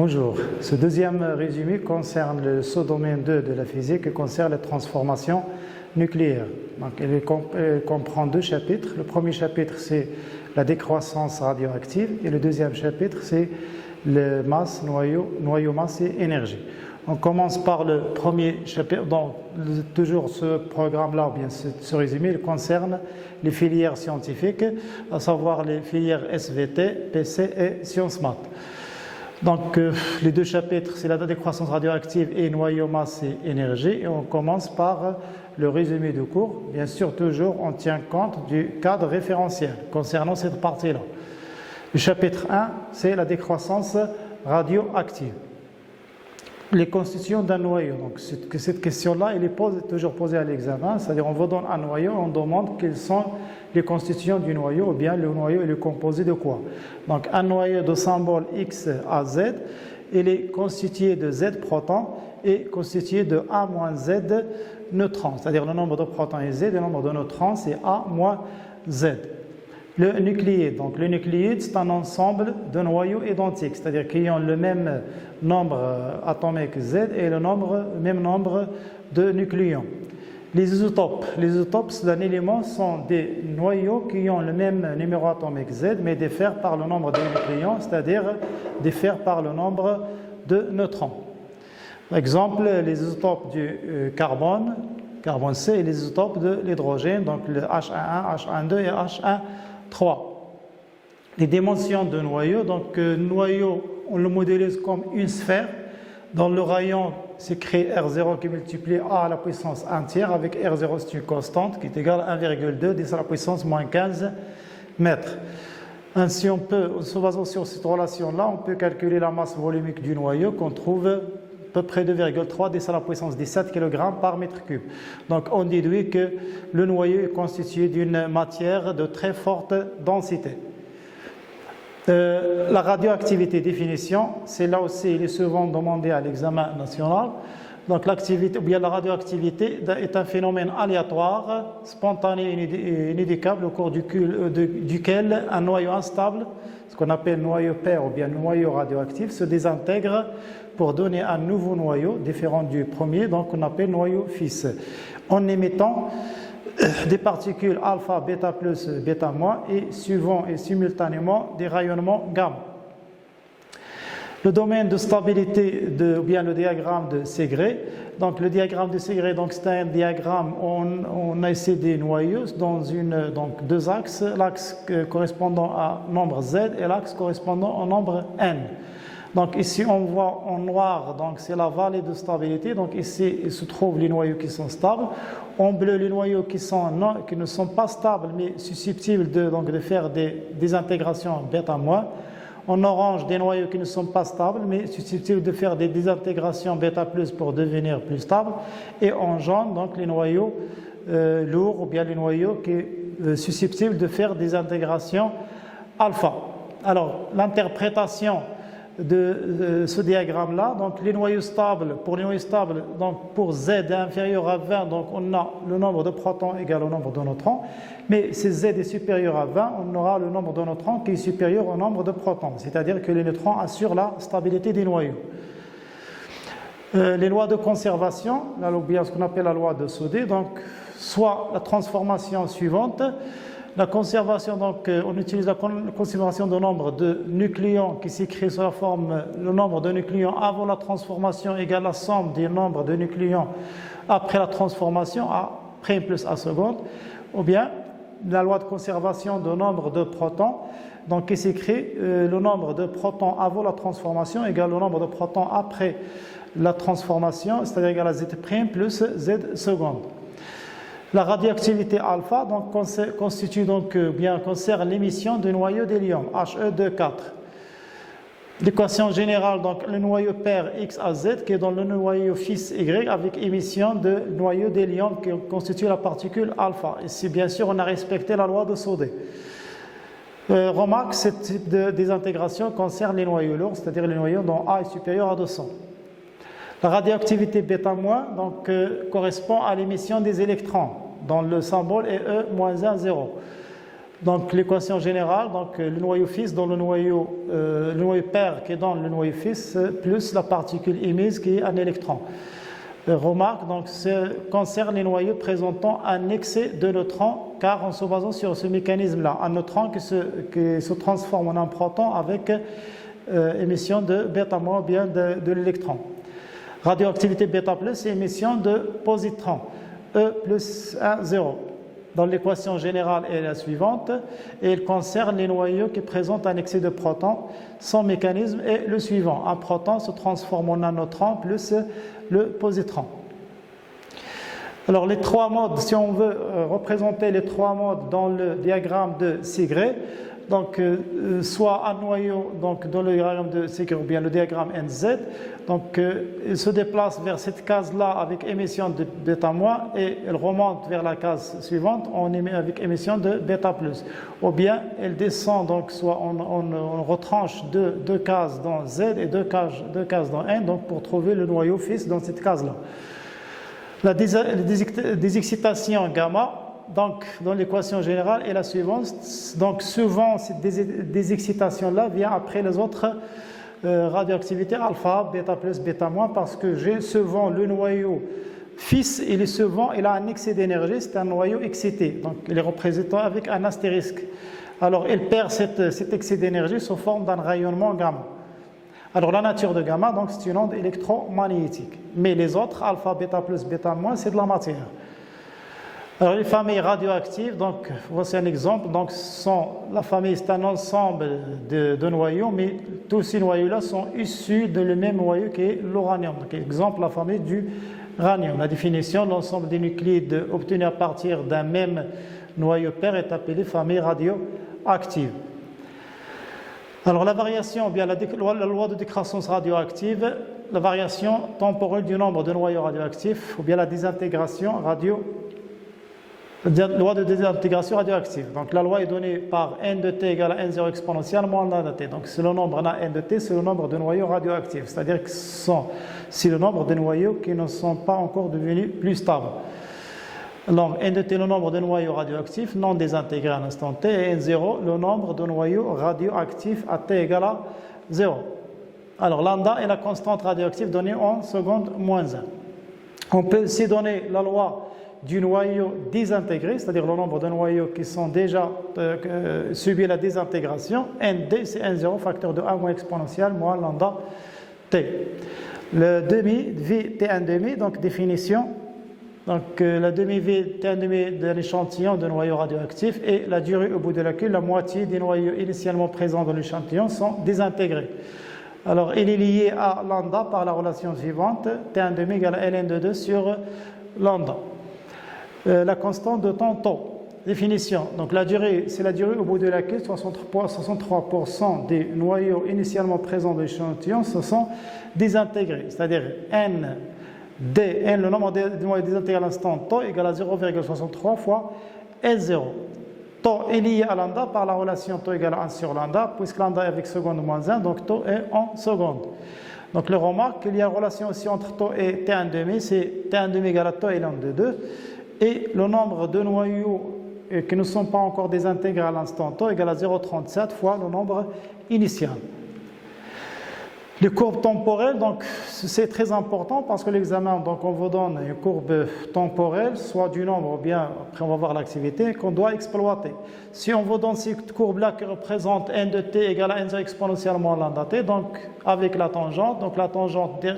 Bonjour. Ce deuxième résumé concerne le sous-domaine 2 de la physique qui concerne les transformations nucléaires. Donc, il comprend deux chapitres. Le premier chapitre, c'est la décroissance radioactive et le deuxième chapitre, c'est le masse, noyau masse et énergie. On commence par le premier chapitre. Donc, toujours ce programme-là, ou bien ce résumé, il concerne les filières scientifiques, à savoir les filières SVT, PC et Sciences Maths. Donc, les deux chapitres, c'est la décroissance radioactive et noyau masse et énergie. Et on commence par le résumé du cours. Bien sûr, toujours, on tient compte du cadre référentiel concernant cette partie-là. Le chapitre 1, c'est la décroissance radioactive. Les constitutions d'un noyau. Donc, cette question-là, elle est toujours posée à l'examen. C'est-à-dire, on vous donne un noyau, on demande quelles sont les constitutions du noyau, ou bien le noyau est composé de quoi. Donc, un noyau de symbole X à Z, il est constitué de Z protons et constitué de A moins Z neutrons. C'est-à-dire, le nombre de protons est Z, le nombre de neutrons, c'est A moins Z. Le nucléide. Donc, le nucléide, c'est un ensemble de noyaux identiques, c'est-à-dire qui ont le même nombre atomique Z et le même nombre de nucléons. Les isotopes. Les isotopes d'un élément sont des noyaux qui ont le même numéro atomique Z, mais diffèrent par le nombre de nucléons, c'est-à-dire diffèrent par le nombre de neutrons. Par exemple, les isotopes du carbone C, et les isotopes de l'hydrogène, donc le H1,1, H1,2 et H1,3. Les dimensions de noyau, donc noyau, on le modélise comme une sphère. Dans le rayon, c'est créé R0 qui multiplie A à la puissance 1 tiers, avec R0 c'est une constante qui est égale à 1,2 10 à la puissance moins 15 mètres. Ainsi, en se basant sur cette relation-là, on peut calculer la masse volumique du noyau qu'on trouve à peu près 2,3 10 à la puissance 17 kg par mètre cube. Donc, on déduit que le noyau est constitué d'une matière de très forte densité. La radioactivité définition, c'est là aussi, il est souvent demandé à l'examen national. Donc l'activité, ou bien la radioactivité est un phénomène aléatoire, spontané et inédicable au cours duquel un noyau instable, ce qu'on appelle noyau pair ou bien noyau radioactif, se désintègre pour donner un nouveau noyau différent du premier, donc on appelle noyau fils, en émettant des particules alpha, bêta plus, bêta moins et suivant et simultanément des rayonnements gamma. Le domaine de stabilité ou bien le diagramme de Segrè. Donc le diagramme de Segrè, donc c'est un diagramme où on a essayé des noyaux dans donc deux axes, l'axe correspondant à nombre Z et l'axe correspondant au nombre N. Donc ici on voit en noir, donc c'est la vallée de stabilité, donc ici il se trouve les noyaux qui sont stables, en bleu les noyaux qui ne sont pas stables mais susceptibles de faire des intégrations bêta-moins, en orange des noyaux qui ne sont pas stables mais susceptibles de faire des désintégrations bêta-plus pour devenir plus stables, et en jaune donc les noyaux lourds ou bien les noyaux qui sont susceptibles de faire des intégrations alpha. Alors l'interprétation de ce diagramme-là, donc les noyaux stables, donc pour Z est inférieur à 20, donc on a le nombre de protons égal au nombre de neutrons, mais si Z est supérieur à 20, on aura le nombre de neutrons qui est supérieur au nombre de protons, c'est-à-dire que les neutrons assurent la stabilité des noyaux. Les lois de conservation, bien ce qu'on appelle la loi de Sodé, donc soit la transformation suivante. La conservation, donc, on utilise la conservation du nombre de nucléons qui s'écrit sous la forme le nombre de nucléons avant la transformation égale la somme des nombres de nucléons après la transformation, A' plus A seconde, ou bien la loi de conservation du nombre de protons, donc qui s'écrit le nombre de protons avant la transformation égale le nombre de protons après la transformation, c'est-à-dire égal à Z' plus Z seconde. La radioactivité alpha donc, concerne l'émission du noyau d'hélium, He2,4. L'équation générale, donc le noyau pair X à Z qui est dans le noyau fils Y avec émission de noyau d'hélium qui constitue la particule alpha. Ici, bien sûr, on a respecté la loi de Sodé. Remarque, ce type de désintégration concerne les noyaux lourds, c'est-à-dire les noyaux dont A est supérieur à 200. La radioactivité β- donc, correspond à l'émission des électrons, dont le symbole est E-1, 0. Donc l'équation générale, donc le noyau fils dans le noyau père qui est dans le noyau fils plus la particule émise qui est un électron. Remarque, donc ça concerne les noyaux présentant un excès de neutrons, car en se basant sur ce mécanisme-là, un neutron qui se transforme en un proton avec émission de bêta- ou bien de l'électron. Radioactivité bêta+, c'est émission de positron, E plus 1, 0. Dans l'équation générale est la suivante, et elle concerne les noyaux qui présentent un excès de protons. Son mécanisme est le suivant. Un proton se transforme en un neutron plus le positron. Alors les trois modes, si on veut représenter les trois modes dans le diagramme de Sigré, donc soit un noyau donc dans le diagramme de Sigré ou bien le diagramme NZ, donc il se déplace vers cette case-là avec émission de bêta- et elle remonte vers la case suivante avec émission de bêta+. Ou bien elle descend, donc soit on retranche deux cases dans Z et deux cases dans N, donc pour trouver le noyau fils dans cette case-là. La désexcitation gamma, donc dans l'équation générale, est la suivante. Donc souvent, cette désexcitation-là vient après les autres radioactivités alpha, bêta+, bêta-, parce que j'ai souvent le noyau fils, il a un excès d'énergie, c'est un noyau excité. Donc il est représenté avec un astérisque. Alors il perd cet excès d'énergie sous forme d'un rayonnement gamma. Alors la nature de gamma, donc c'est une onde électromagnétique. Mais les autres, alpha, bêta+, bêta-, c'est de la matière. Alors les familles radioactives, donc voici un exemple. Donc la famille, c'est un ensemble de noyaux, mais tous ces noyaux-là sont issus de le même noyau qui est l'uranium. Donc exemple, la famille du radium. La définition, l'ensemble des nucléides obtenus à partir d'un même noyau père est appelée famille radioactive. Alors la variation, ou bien la loi de décroissance radioactive, la variation temporelle du nombre de noyaux radioactifs, ou bien la désintégration loi de désintégration radioactive. Donc la loi est donnée par n de t égale à n0 exponentielle moins n de t. Donc c'est le nombre n de t, c'est le nombre de noyaux radioactifs. C'est-à-dire que c'est le nombre de noyaux qui ne sont pas encore devenus plus stables. Donc n de t, le nombre de noyaux radioactifs non désintégrés à l'instant t, et n0, le nombre de noyaux radioactifs à t égale à 0. Alors lambda est la constante radioactive donnée en seconde moins 1. On peut aussi donner la loi du noyau désintégré, c'est-à-dire le nombre de noyaux qui sont déjà subi la désintégration. Nd, c'est n0, facteur de 1 moins exponentielle moins lambda t. Le demi-v t1 donc définition. Donc la demi-v t1 de l'échantillon de noyaux radioactifs et la durée au bout de laquelle la moitié des noyaux initialement présents dans l'échantillon sont désintégrés. Alors il est lié à lambda par la relation suivante, t1 égale à ln de 2 sur lambda. La constante de temps tau. Définition. Donc la durée, c'est la durée au bout de laquelle 63% des noyaux initialement présents dans l'échantillon se sont désintégrés. C'est-à-dire n, le nombre de noyaux désintégrés à l'instant tau égale à 0,63 fois L0. Tau est lié à lambda par la relation tau égale à 1 sur lambda, puisque lambda est avec seconde moins 1, donc tau est en seconde. Donc le remarque qu'il y a une relation aussi entre tau et t1 c'est t1 égale à tau et lambda de 2. Et le nombre de noyaux qui ne sont pas encore désintégrés à l'instant tau égale à 0,37 fois le nombre initial. Les courbes temporelles, donc c'est très important parce que l'examen, donc on vous donne une courbe temporelle, soit du nombre, ou bien après on va voir l'activité qu'on doit exploiter. Si on vous donne cette courbe-là qui représente n de t égale à n0 exponentiellement lambda t, donc avec la tangente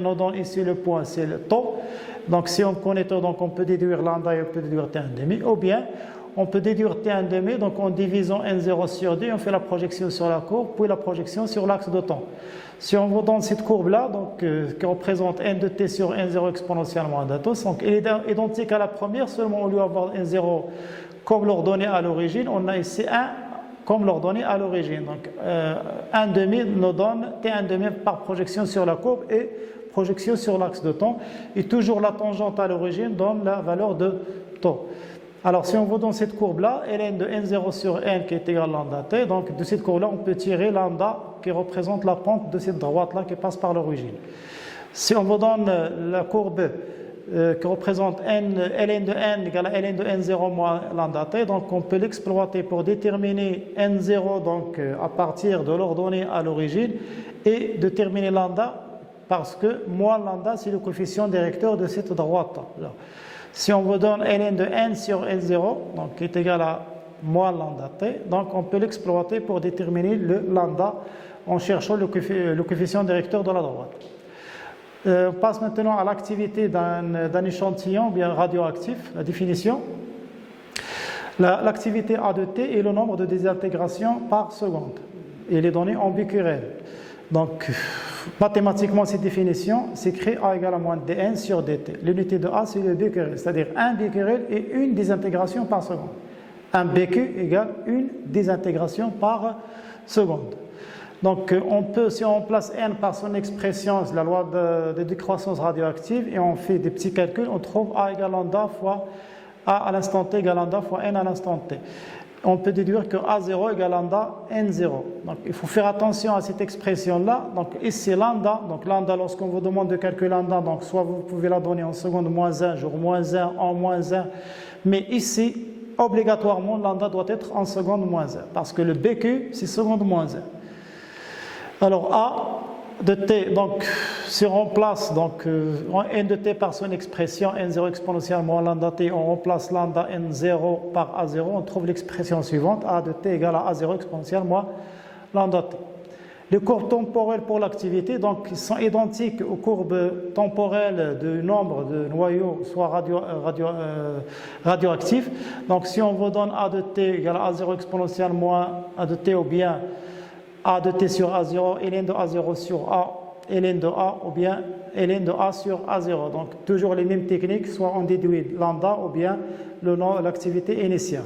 nous donne ici le point, c'est le tau. Donc si on connaît tau, donc on peut déduire lambda et on peut déduire t1 ou bien on peut déduire t1 donc en divisant n0 sur 2, on fait la projection sur la courbe, puis la projection sur l'axe de temps. Si on vous donne cette courbe-là, donc qui représente n de t sur n0 exponentiellement n de t, donc elle est identique à la première, seulement au lieu d'avoir n0 comme l'ordonnée à l'origine, on a ici 1 comme l'ordonnée à l'origine. Donc 1,5 nous donne t1 par projection sur la courbe et projection sur l'axe de temps. Et toujours la tangente à l'origine donne la valeur de tau. Alors si on vous donne cette courbe-là, ln de n0 sur n qui est égal à lambda t, donc de cette courbe-là, on peut tirer lambda qui représente la pente de cette droite-là qui passe par l'origine. Si on vous donne la courbe qui représente ln de n égale à ln de n0 moins lambda t. Donc on peut l'exploiter pour déterminer n0 donc, à partir de l'ordonnée à l'origine et déterminer lambda parce que moins lambda c'est le coefficient directeur de cette droite. Alors, si on vous donne ln de n sur L0 donc, qui est égal à moins lambda t, donc on peut l'exploiter pour déterminer le lambda en cherchant le coefficient directeur de la droite. On passe maintenant à l'activité d'un échantillon bien radioactif, la définition. L'activité A de T est le nombre de désintégrations par seconde et les données en becquerel. Donc, mathématiquement, cette définition s'écrit A égale à moins dn sur dt. L'unité de A, c'est le becquerel, c'est-à-dire un becquerel et une désintégration par seconde. Un BQ égale une désintégration par seconde. Donc, on peut, si on place n par son expression, la loi de décroissance radioactive, et on fait des petits calculs, on trouve A égale lambda fois A à l'instant t égale lambda fois n à l'instant t. On peut déduire que A0 égale lambda n0. Donc, il faut faire attention à cette expression-là. Donc, ici, lambda. Donc, lambda, lorsqu'on vous demande de calculer lambda, donc soit vous pouvez la donner en seconde moins 1, jour moins 1, en moins 1. Mais ici, obligatoirement, lambda doit être en seconde moins 1. Parce que le BQ, c'est seconde moins 1. Alors A de t, donc si on remplace donc, n de t par son expression n0 exponentielle moins lambda t, on remplace lambda n0 par A0, on trouve l'expression suivante, A de t égale à A0 exponentielle moins lambda t. Les courbes temporelles pour l'activité donc, sont identiques aux courbes temporelles du nombre de noyaux, soit radioactifs. Donc si on vous donne A de t égale à A0 exponentielle moins A de t ou bien A de t sur A0, ln de A0 sur A, ln de A ou bien ln de A sur A0. Donc toujours les mêmes techniques, soit on déduit lambda ou bien l'activité initiale.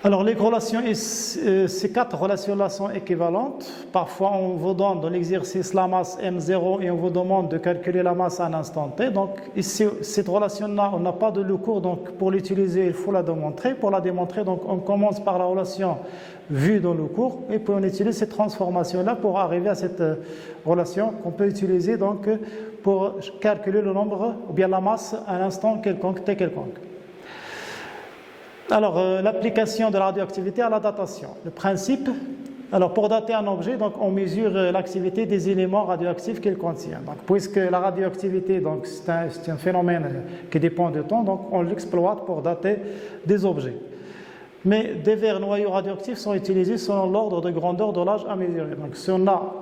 Alors les relations, ces quatre relations-là sont équivalentes. Parfois on vous donne dans l'exercice la masse M0 et on vous demande de calculer la masse à un instant T. Donc ici, cette relation-là, on n'a pas de le cours, donc pour l'utiliser, il faut la démontrer. Pour la démontrer, donc on commence par la relation vue dans le cours et puis on utilise cette transformation-là pour arriver à cette relation qu'on peut utiliser donc pour calculer le nombre ou bien la masse à un instant quelconque, T quelconque. Alors, l'application de la radioactivité à la datation. Le principe, alors pour dater un objet, donc on mesure l'activité des éléments radioactifs qu'il contient. Donc, puisque la radioactivité, donc c'est un phénomène qui dépend du temps, donc on l'exploite pour dater des objets. Mais divers noyaux radioactifs sont utilisés selon l'ordre de grandeur de l'âge à mesurer. Donc, si on a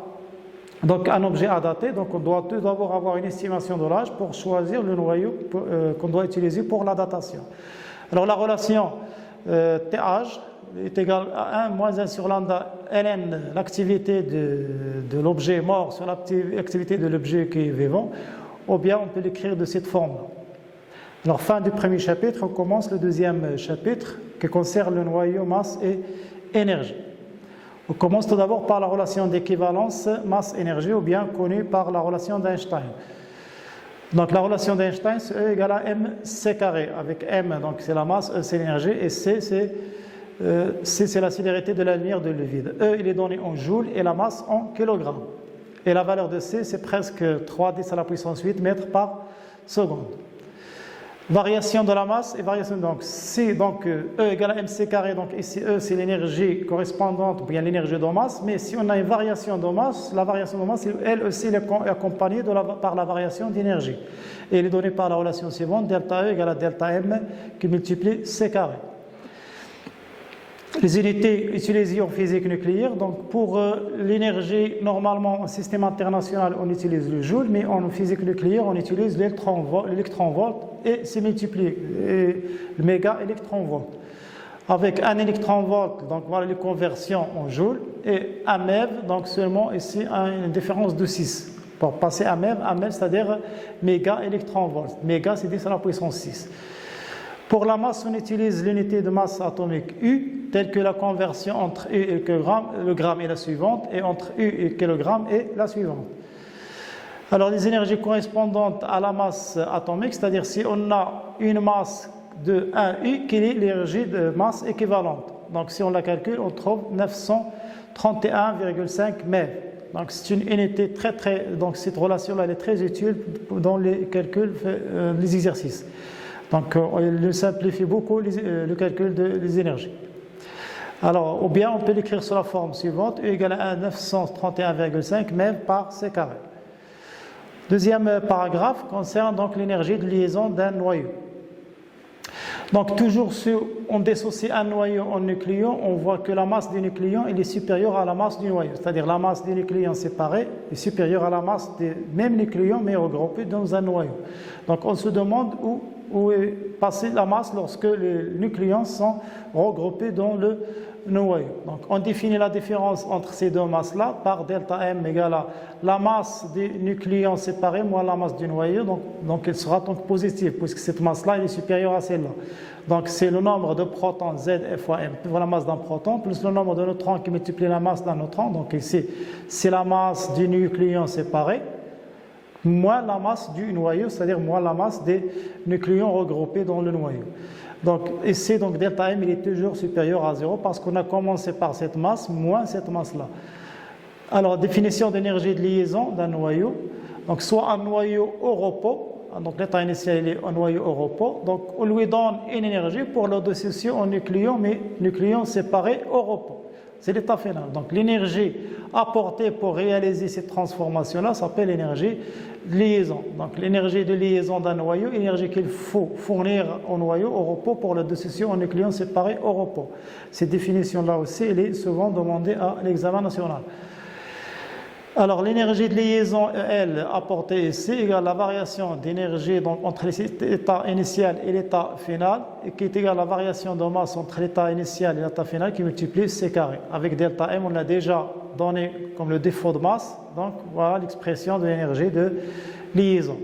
donc, un objet à dater, donc on doit tout d'abord avoir une estimation de l'âge pour choisir le noyau qu'on doit utiliser pour la datation. Alors la relation TH est égale à 1 moins 1 sur lambda ln, l'activité de l'objet mort sur l'activité de l'objet qui est vivant, ou bien on peut l'écrire de cette forme-là. Alors fin du premier chapitre, on commence le deuxième chapitre qui concerne le noyau, masse et énergie. On commence tout d'abord par la relation d'équivalence masse-énergie, ou bien connue par la relation d'Einstein. Donc la relation d'Einstein, c'est E égale à mc carré, avec m, donc c'est la masse, E c'est l'énergie, et c c'est la célérité de la lumière de le vide. E il est donné en joules et la masse en kilogrammes. Et la valeur de c c'est presque 3×10 à la puissance 8 mètres par seconde. Variation de la masse et variation donc C, donc E égale à mc carré, donc ici E c'est l'énergie correspondante ou bien l'énergie de masse, mais si on a une variation de masse, la variation de masse elle aussi est accompagnée par la variation d'énergie. Et elle est donnée par la relation suivante, delta E égale à delta M qui multiplie C carré. Les unités utilisées en physique nucléaire, donc pour l'énergie, normalement en système international on utilise le joule, mais en physique nucléaire on utilise l'électron-volt et c'est multiplié, le méga électron-volt. Avec un électron-volt, donc voilà les conversions en joule, et un MeV, donc seulement ici une différence de 6. Pour passer à MeV c'est-à-dire méga électron-volt. Méga c'est 10 à la puissance 6. Pour la masse, on utilise l'unité de masse atomique U, telle que la conversion entre U et le gramme est la suivante, et entre U et kilogramme est la suivante. Alors, les énergies correspondantes à la masse atomique, c'est-à-dire si on a une masse de 1 U, quelle est l'énergie de masse équivalente? Donc, si on la calcule, on trouve 931,5 MeV. Donc c'est une unité donc cette relation-là elle est très utile dans les calculs, les exercices. Donc il simplifie beaucoup le calcul des énergies. Alors, ou bien on peut l'écrire sur la forme suivante, E égale à 931,5 MeV par C carré. Deuxième paragraphe concerne donc l'énergie de liaison d'un noyau. Donc toujours si on dissocie un noyau en nucléon, on voit que la masse du nucléon est supérieure à la masse du noyau. C'est-à-dire la masse des nucléons séparés est supérieure à la masse des mêmes nucléons mais regroupés dans un noyau. Donc on se demande où est passée la masse lorsque les nucléons sont regroupés dans le noyau. Donc on définit la différence entre ces deux masses-là par delta M égale à la masse des nucléons séparés moins la masse du noyau. Donc elle sera donc positive puisque cette masse-là est supérieure à celle-là. Donc c'est le nombre de protons Z fois M, la masse d'un proton, plus le nombre de neutrons qui multiplie la masse d'un neutron. Donc ici c'est la masse du nucléon séparé moins la masse du noyau, c'est-à-dire moins la masse des nucléons regroupés dans le noyau. Donc ici, donc delta M il est toujours supérieur à 0 parce qu'on a commencé par cette masse moins cette masse-là. Alors définition d'énergie de liaison d'un noyau. Donc soit un noyau au repos, donc l'état initial il est un noyau au repos, donc on lui donne une énergie pour le dissocier en nucléons, mais nucléons séparés au repos. C'est l'état final. Donc l'énergie apportée pour réaliser cette transformation-là s'appelle l'énergie de liaison. Donc l'énergie de liaison d'un noyau, l'énergie qu'il faut fournir au noyau au repos pour le dissocier en nucléons séparés au repos. Cette définition-là aussi, elle est souvent demandée à l'examen national. Alors l'énergie de liaison EL apportée ici égale la variation d'énergie entre l'état initial et l'état final, et qui est égale à la variation de masse entre l'état initial et l'état final qui multiplie C carré. Avec delta M, on l'a déjà donné comme le défaut de masse, donc voilà l'expression de l'énergie de liaison.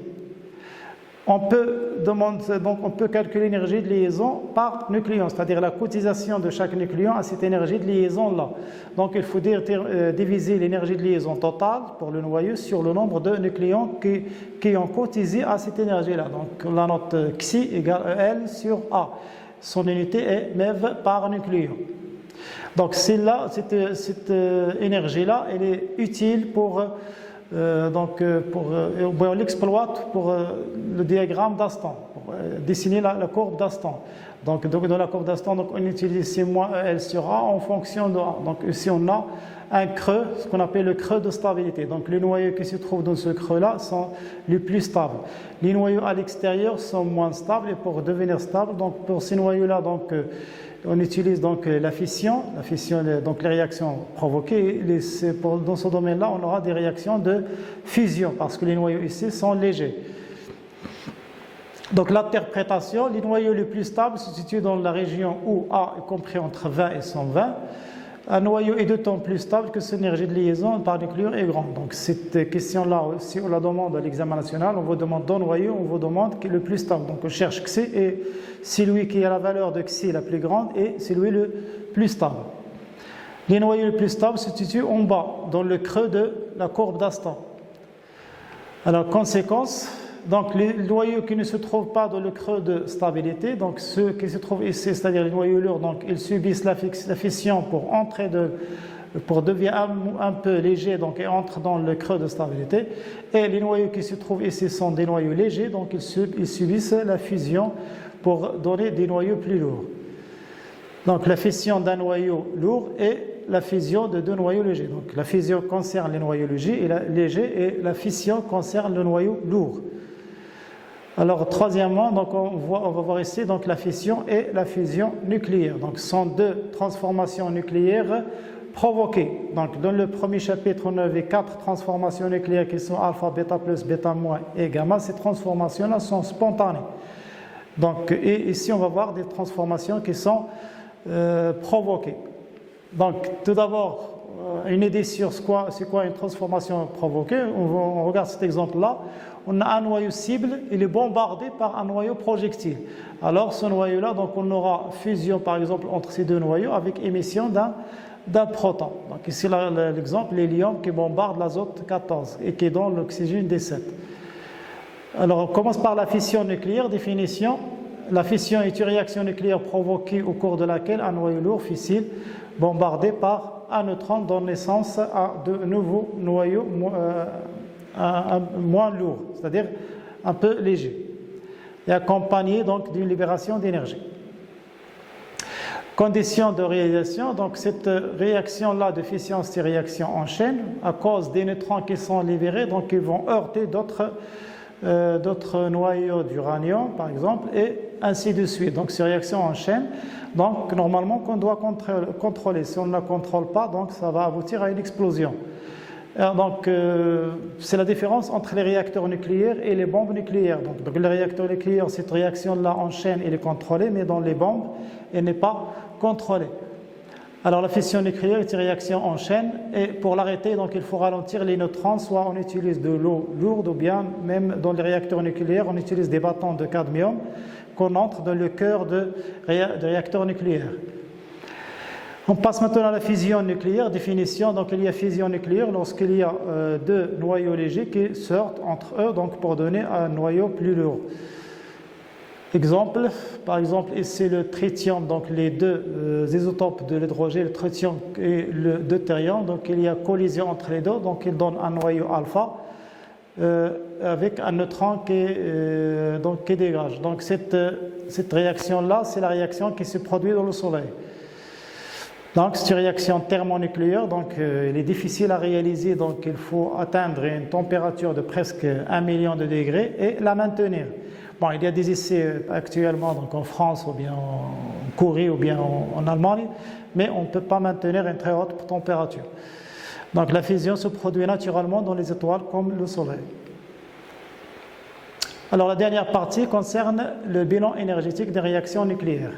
On peut calculer l'énergie de liaison par nucléon, c'est-à-dire la cotisation de chaque nucléon à cette énergie de liaison-là. Donc il faut diviser l'énergie de liaison totale pour le noyau sur le nombre de nucléons qui ont cotisé à cette énergie-là. Donc la note Xi égale EL sur A. Son unité est MeV par nucléon. Donc cette énergie-là, elle est utile on l'exploite pour le diagramme d'Aston, pour dessiner la courbe d'Aston. Donc dans la courbe d'Aston, on utilise C moins EL sur A en fonction de A. Donc ici on a un creux, ce qu'on appelle le creux de stabilité. Donc les noyaux qui se trouvent dans ce creux-là sont les plus stables. Les noyaux à l'extérieur sont moins stables et pour devenir stables, donc pour ces noyaux-là, on utilise donc la fission, donc les réactions provoquées. Dans ce domaine-là, on aura des réactions de fusion parce que les noyaux ici sont légers. Donc l'interprétation, les noyaux les plus stables se situent dans la région où A est compris entre 20 et 120. Un noyau est d'autant plus stable que son énergie de liaison par nucléon est grande. Donc cette question-là, si on la demande à l'examen national, on vous demande d'un noyau, on vous demande qui est le plus stable. Donc on cherche Xi et celui qui a la valeur de Xi la plus grande et celui le plus stable. Les noyaux les plus stables se situent en bas, dans le creux de la courbe d'Aston. Alors conséquence, donc les noyaux qui ne se trouvent pas dans le creux de stabilité, donc ceux qui se trouvent ici, c'est-à-dire les noyaux lourds, donc ils subissent la fission pour devenir un peu légers, donc ils entrent dans le creux de stabilité. Et les noyaux qui se trouvent ici sont des noyaux légers, donc ils subissent la fusion pour donner des noyaux plus lourds. Donc la fission d'un noyau lourd et la fusion de deux noyaux légers. Donc la fusion concerne les noyaux légers et la fission concerne le noyau lourd. Alors troisièmement, donc on va voir ici donc la fission et la fusion nucléaire. Donc ce sont deux transformations nucléaires provoquées. Donc dans le premier chapitre, on avait 4 transformations nucléaires qui sont alpha, bêta plus, bêta moins et gamma. Ces transformations-là sont spontanées. Donc et ici on va voir des transformations qui sont provoquées. Donc tout d'abord, une idée sur c'est quoi une transformation provoquée. On regarde cet exemple-là. On a un noyau cible, il est bombardé par un noyau projectile. Alors ce noyau-là, donc on aura fusion par exemple entre ces deux noyaux avec émission d'un proton. Donc ici l'exemple, l'hélium qui bombarde l'azote 14 et qui donne l'oxygène 17. Alors on commence par la fission nucléaire, définition. La fission est une réaction nucléaire provoquée au cours de laquelle un noyau lourd fissile bombardé par un neutron, donne naissance à de nouveaux noyaux moins lourds, c'est-à-dire un peu légers, et accompagné donc d'une libération d'énergie. Conditions de réalisation, donc cette réaction-là de fission, c'est réaction en chaîne, à cause des neutrons qui sont libérés, donc ils vont heurter d'autres noyaux d'uranium, par exemple, et ainsi de suite. Donc c'est réaction en chaîne, donc normalement qu'on doit contrôler. Si on ne la contrôle pas, donc ça va aboutir à une explosion. Donc c'est la différence entre les réacteurs nucléaires et les bombes nucléaires. Donc les réacteurs nucléaires, cette réaction-là en chaîne, elle est contrôlée, mais dans les bombes, elle n'est pas contrôlée. Alors la fission nucléaire est une réaction en chaîne, et pour l'arrêter, donc il faut ralentir les neutrons, soit on utilise de l'eau lourde, ou bien même dans les réacteurs nucléaires, on utilise des bâtons de cadmium qu'on entre dans le cœur de réacteurs nucléaires. On passe maintenant à la fusion nucléaire. Définition, donc il y a fusion nucléaire lorsqu'il y a deux noyaux légers qui sortent entre eux, donc pour donner un noyau plus lourd. Exemple, par exemple, ici le tritium, donc les deux isotopes de l'hydrogène, le tritium et le deutérium, donc il y a collision entre les deux, donc il donne un noyau alpha avec un neutron qui dégage. Donc cette réaction-là, c'est la réaction qui se produit dans le Soleil. Donc c'est une réaction thermonucléaire, donc elle est difficile à réaliser, donc il faut atteindre une température de presque 1 million de degrés et la maintenir. Bon, il y a des essais actuellement donc en France ou bien en Corée ou bien en Allemagne, mais on ne peut pas maintenir une très haute température. Donc la fusion se produit naturellement dans les étoiles comme le Soleil. Alors la dernière partie concerne le bilan énergétique des réactions nucléaires.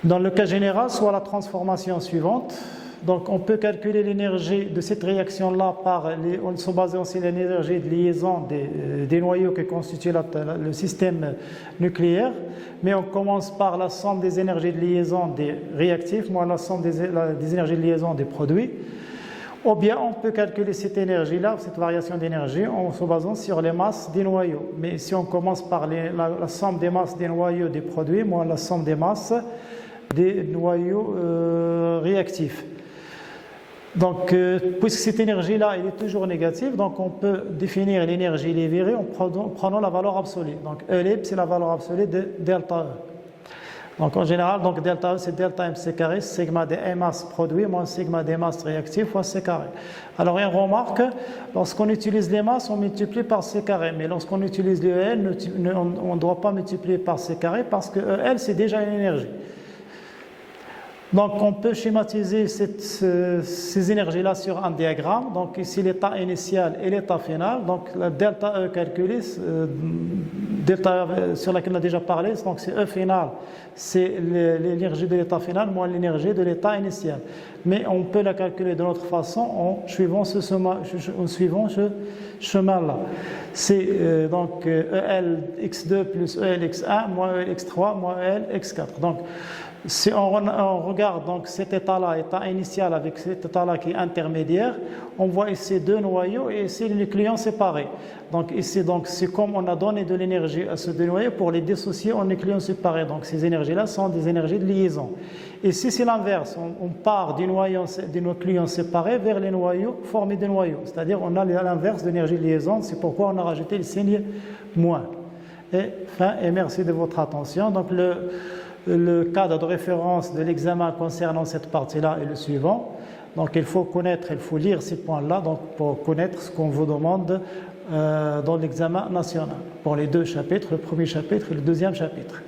Dans le cas général, soit la transformation suivante. Donc on peut calculer l'énergie de cette réaction-là en se basant sur l'énergie de liaison des noyaux qui constituent le système nucléaire. Mais on commence par la somme des énergies de liaison des réactifs moins la somme des énergies de liaison des produits. Ou bien on peut calculer cette énergie-là, cette variation d'énergie, en se basant sur les masses des noyaux. Mais si on commence par la somme des masses des noyaux des produits moins la somme des masses des noyaux réactifs. Donc, puisque cette énergie-là, elle est toujours négative, donc on peut définir l'énergie libérée en prenant la valeur absolue. Donc, E libre, c'est la valeur absolue de delta E. Donc, en général, donc, delta E, c'est delta MC carré, sigma des masses produits moins sigma des masses réactives fois C carré. Alors, on remarque, lorsqu'on utilise les masses, on multiplie par C carré. Mais lorsqu'on utilise le EL, on ne doit pas multiplier par C carré parce que EL, c'est déjà une énergie. Donc on peut schématiser ces énergies-là sur un diagramme. Donc ici l'état initial et l'état final. Donc la delta E calculée, delta E sur laquelle on a déjà parlé, donc c'est E final, c'est l'énergie de l'état final moins l'énergie de l'état initial. Mais on peut la calculer de notre façon en suivant ce chemin-là. C'est donc EL x2 plus EL x1 moins EL x3 moins EL x4. Donc si on regarde donc cet état-là, état initial avec cet état-là qui est intermédiaire, on voit ici deux noyaux et ici les nucléons séparés. Donc ici, donc, c'est comme on a donné de l'énergie à ces deux noyaux pour les dissocier en nucléons séparés. Donc ces énergies-là sont des énergies de liaison. Ici, c'est l'inverse. On part des nucléons séparés vers les noyaux formés de noyaux. C'est-à-dire on a l'inverse de l'énergie de liaison. C'est pourquoi on a rajouté le signe moins. Et merci de votre attention. Donc le cadre de référence de l'examen concernant cette partie-là est le suivant. Donc il faut lire ces points-là pour connaître ce qu'on vous demande dans l'examen national pour les deux chapitres, le premier chapitre et le deuxième chapitre.